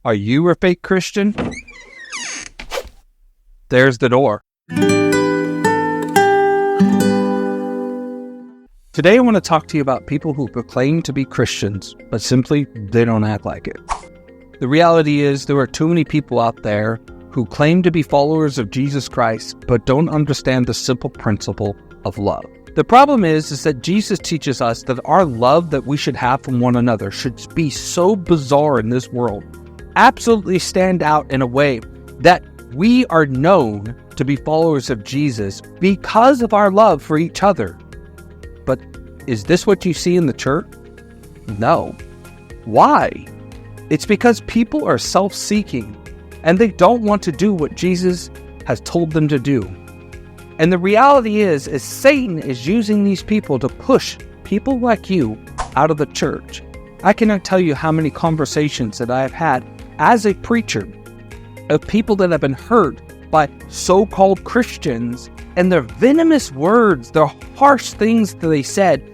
Are you a fake Christian? There's the door. Today I want to talk to you about people who proclaim to be Christians, but simply they don't act like it. The reality is there are too many people out there who claim to be followers of Jesus Christ, but don't understand the simple principle of love. The problem is that Jesus teaches us that our love that we should have from one another should be so bizarre in this world, absolutely stand out in a way that we are known to be followers of Jesus because of our love for each other. But is this what you see in the church? No. Why? It's because people are self-seeking and they don't want to do what Jesus has told them to do. And the reality is Satan is using these people to push people like you out of the church. I cannot tell you how many conversations that I have had as a preacher of people that have been hurt by so-called Christians and their venomous words, their harsh things that they said,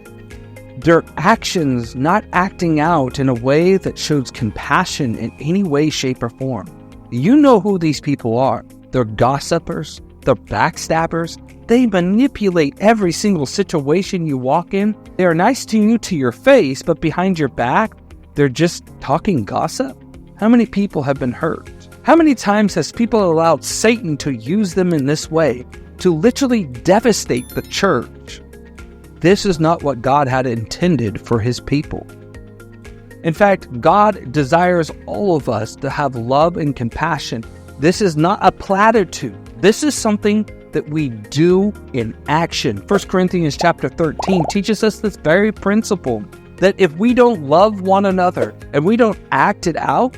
their actions not acting out in a way that shows compassion in any way, shape, or form. You know who these people are. They're gossipers. They're backstabbers. They manipulate every single situation you walk in. They are nice to you to your face, but behind your back, they're just talking gossip. How many people have been hurt? How many times has people allowed Satan to use them in this way to literally devastate the church? This is not what God had intended for his people. In fact, God desires all of us to have love and compassion. This is not a platitude. This is something that we do in action. 1 Corinthians chapter 13 teaches us this very principle, that if we don't love one another and we don't act it out,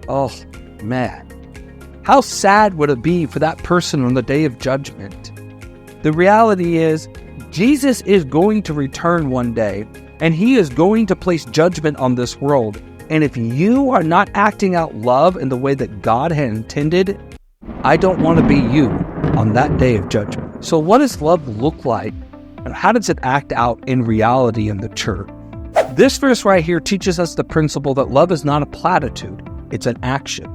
oh man, how sad would it be for that person on the day of judgment? The reality is, Jesus is going to return one day, and he is going to place judgment on this world. And if you are not acting out love in the way that God had intended, I don't want to be you on that day of judgment. So what does love look like? And how does it act out in reality in the church? This verse right here teaches us the principle that love is not a platitude, it's an action.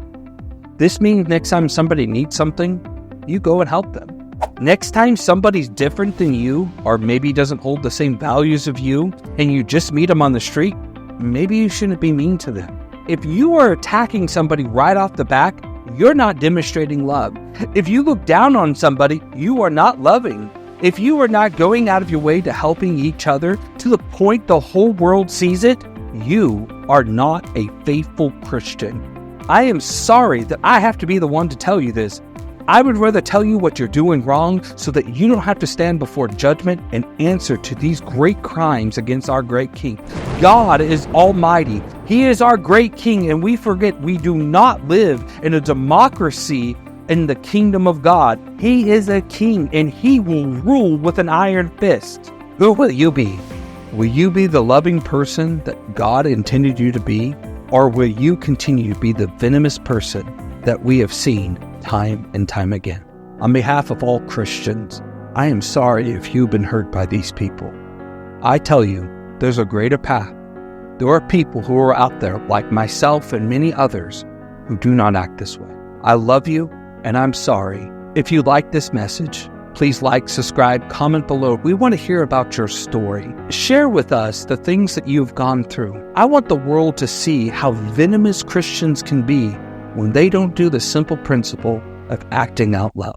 This means next time somebody needs something, you go and help them. Next time somebody's different than you, or maybe doesn't hold the same values of you, and you just meet them on the street, maybe you shouldn't be mean to them. If you are attacking somebody right off the back, you're not demonstrating love. If you look down on somebody, you are not loving. If you are not going out of your way to helping each other to the point the whole world sees it, you are not a faithful Christian. I am sorry that I have to be the one to tell you this. I would rather tell you what you're doing wrong so that you don't have to stand before judgment and answer to these great crimes against our great King. God is almighty. He is our great King, and we forget we do not live in a democracy in the kingdom of God. He is a king, and he will rule with an iron fist. Who will you be? Will you be the loving person that God intended you to be? Or will you continue to be the venomous person that we have seen time and time again? On behalf of all Christians, I am sorry if you've been hurt by these people. I tell you, there's a greater path. There are people who are out there like myself and many others who do not act this way. I love you, and I'm sorry. If you like this message, please like, subscribe, comment below. We want to hear about your story. Share with us the things that you've gone through. I want the world to see how venomous Christians can be when they don't do the simple principle of acting out love.